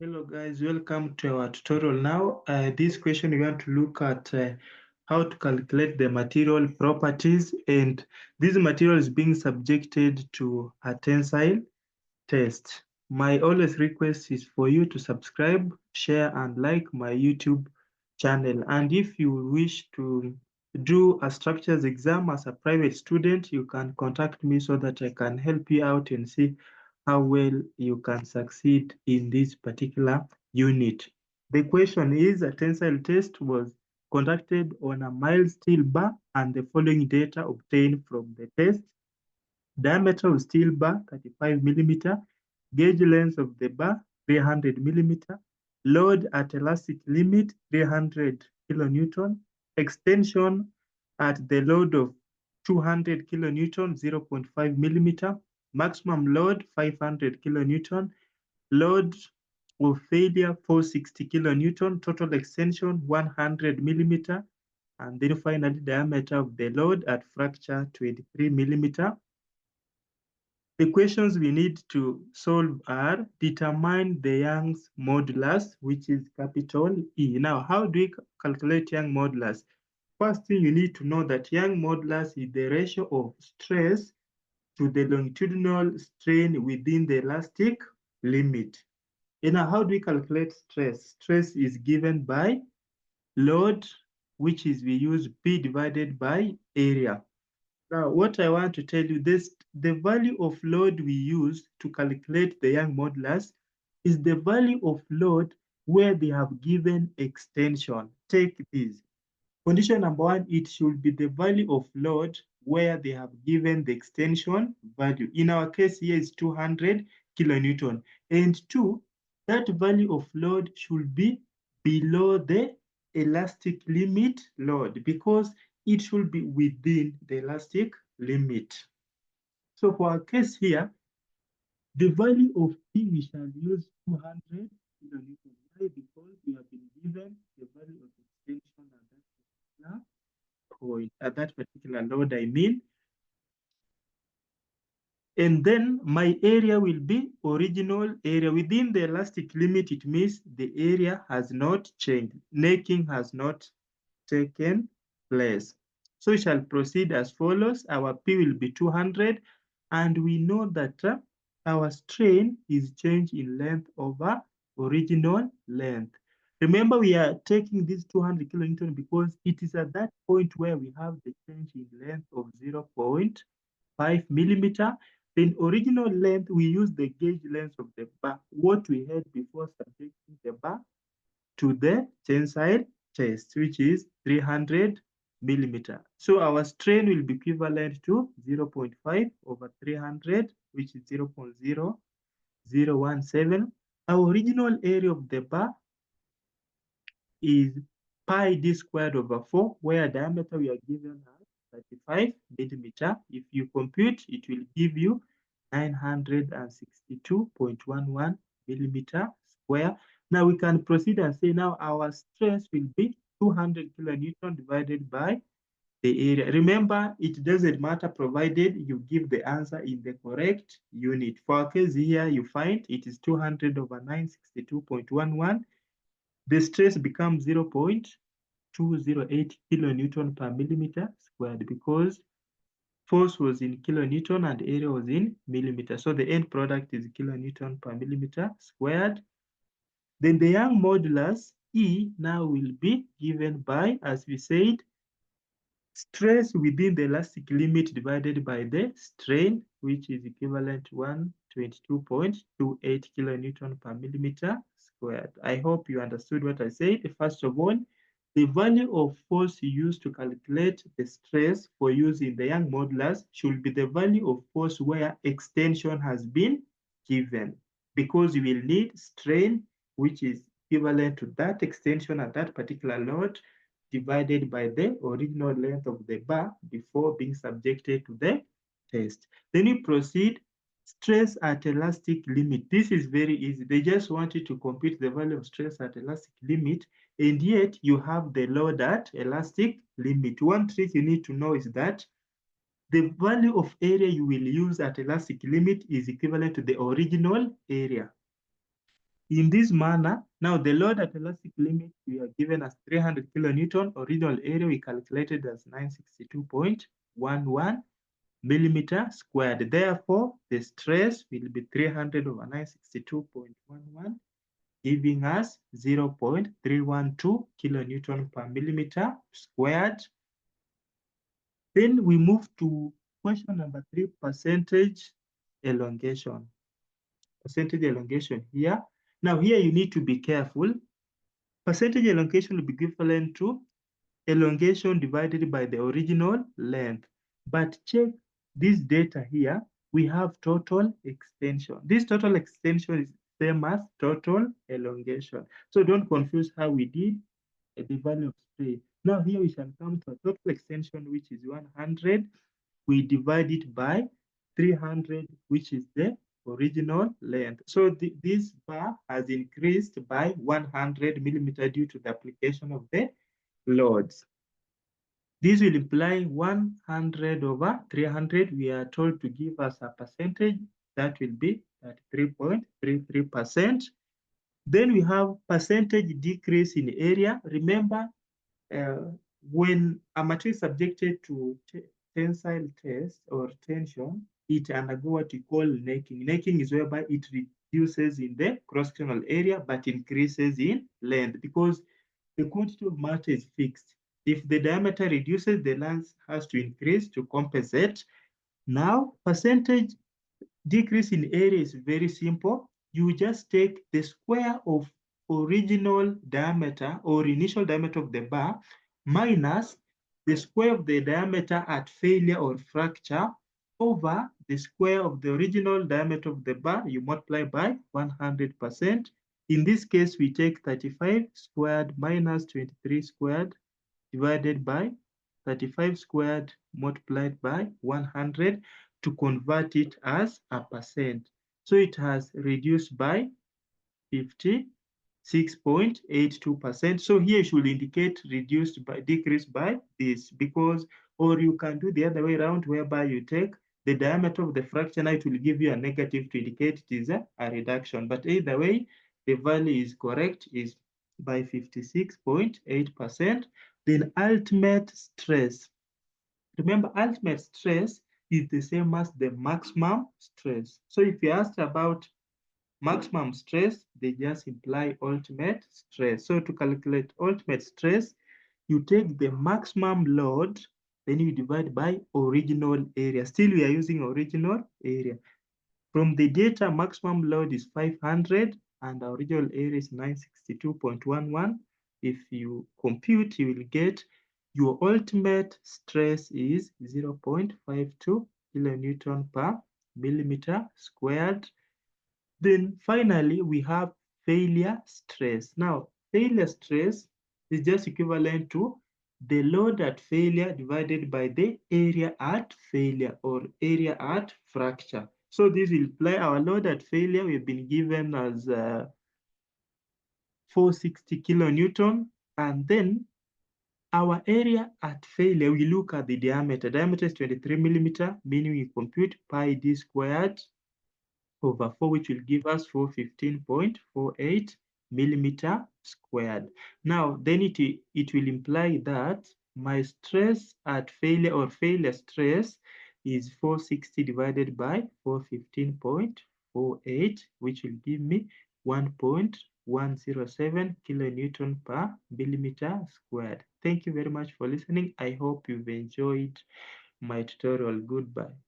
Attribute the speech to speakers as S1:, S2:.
S1: Hello guys, welcome to our tutorial now. This question we want to look at how to calculate the material properties, and this material is being subjected to a tensile test. My always request is for you to subscribe, share and like my YouTube channel. And if you wish to do a structures exam as a private student, you can contact me so that I can help you out and see how well you can succeed in this particular unit. The question is a tensile test was conducted on a mild steel bar and the following data obtained from the test: diameter of steel bar 35 millimeter, gauge length of the bar 300 millimeter, load at elastic limit 300 kilonewton, extension at the load of 200 kilonewton 0.5 millimeter, maximum load 500 kilonewton, load of failure 460 kilonewton, total extension 100 millimeter, and then finally diameter of the load at fracture 23 millimeter. The questions we need to solve are: determine the Young's modulus, which is capital E. Now, how do we calculate Young's modulus? First thing you need to know that Young's modulus is the ratio of stress to the longitudinal strain within the elastic limit. And now, how do we calculate stress? Stress is given by load, which is we use P divided by area. Now, what I want to tell you this, the value of load we use to calculate the Young modulus is the value of load where they have given extension. Take this. Condition number one, it should be the value of load where they have given the extension value. In our case here is 200 kilonewton. And two, that value of load should be below the elastic limit load because it should be within the elastic limit. So for our case here, the value of P we shall use 200 kilonewton. Why? Because we have been given the value of extension at that particular point, at that particular load, I mean. And then my area will be original area. Within the elastic limit, it means the area has not changed. Necking has not taken place. So we shall proceed as follows. Our P will be 200, and we know that our strain is change in length over original length. Remember, we are taking this 200 kilonewton because it is at that point where we have the change in length of 0.5 millimeter. Then original length, we use the gauge length of the bar, what we had before subjecting the bar to the tensile test, which is 300 millimeter. So our strain will be equivalent to 0.5 over 300, which is 0.0017. Our original area of the bar is pi d squared over 4, where diameter we are given as 35 millimeter. If you compute, it will give you 962.11 millimeter square. Now we can proceed and say now our stress will be 200 kilonewton divided by the area. Remember, it doesn't matter provided you give the answer in the correct unit. For our case here, you find it is 200 over 962.11. The stress becomes 0.208 kilonewton per millimeter squared because force was in kilonewton and area was in millimeter. So the end product is kilonewton per millimeter squared. Then the Young modulus E now will be given by, as we said, stress within the elastic limit divided by the strain, which is equivalent to 122.28 kilonewton per millimeter squared. I hope you understood what I said. First of all, the value of force used to calculate the stress for using the Young modulus should be the value of force where extension has been given, because you will need strain, which is equivalent to that extension at that particular load, divided by the original length of the bar before being subjected to the test. Then you proceed. Stress at elastic limit. This is very easy. They just want you to compute the value of stress at elastic limit, and yet you have the load at elastic limit. One trick you need to know is that the value of area you will use at elastic limit is equivalent to the original area. In this manner, now the load at elastic limit we are given as 300 kilonewton. Original area we calculated as 962.11 millimeter squared. Therefore, the stress will be 300 over 962.11, giving us 0.312 kilonewton per millimeter squared. Then we move to question number 3, percentage elongation. Percentage elongation here. Now here you need to be careful. Percentage elongation will be equivalent to elongation divided by the original length. But check this data here. We have total extension. This total extension is same as total elongation. So don't confuse how we did the value of strain. Now here we shall come to a total extension, which is 100. We divide it by 300, which is the original length. So this bar has increased by 100 millimeter due to the application of the loads. This will imply 100 over 300. We are told to give us a percentage that will be at 3.33%. Then we have percentage decrease in area. Remember, uh, when a material is subjected to tensile test or tension, it undergo what we call necking. Necking is whereby it reduces in the cross-sectional area but increases in length because the quantity of matter is fixed. If the diameter reduces, the length has to increase to compensate. Now, percentage decrease in area is very simple. You just take the square of original diameter or initial diameter of the bar minus the square of the diameter at failure or fracture over the square of the original diameter of the bar. You multiply by 100%. In this case, we take 35 squared minus 23 squared divided by 35 squared multiplied by 100 to convert it as a percent. So it has reduced by 56.82%. So here should indicate reduced by decreased by this because, or you can do the other way around whereby you take the diameter of the fracture. Now it will give you a negative to indicate it is a reduction. But either way, the value is correct, is by 56.8%. Then ultimate stress. Remember, ultimate stress is the same as the maximum stress. So if you asked about maximum stress, they just imply ultimate stress. So to calculate ultimate stress, you take the maximum load, then you divide by original area. Still, we are using original area. From the data, maximum load is 500 and our original area is 962.11. If you compute, you will get your ultimate stress is 0.52 kilonewton per millimeter squared. Then finally, we have failure stress. Now, failure stress is just equivalent to the load at failure divided by the area at failure or area at fracture. So this will apply our load at failure. We've been given as 460 kilonewton. And then our area at failure, we look at the diameter. Diameter is 23 millimeter, meaning we compute pi d squared over 4, which will give us 415.48 millimeter squared. Now, then it will imply that my stress at failure or failure stress is 460 divided by 415.48, which will give me 1.107 kilonewton per millimeter squared. Thank you very much for listening. I hope you've enjoyed my tutorial. Goodbye.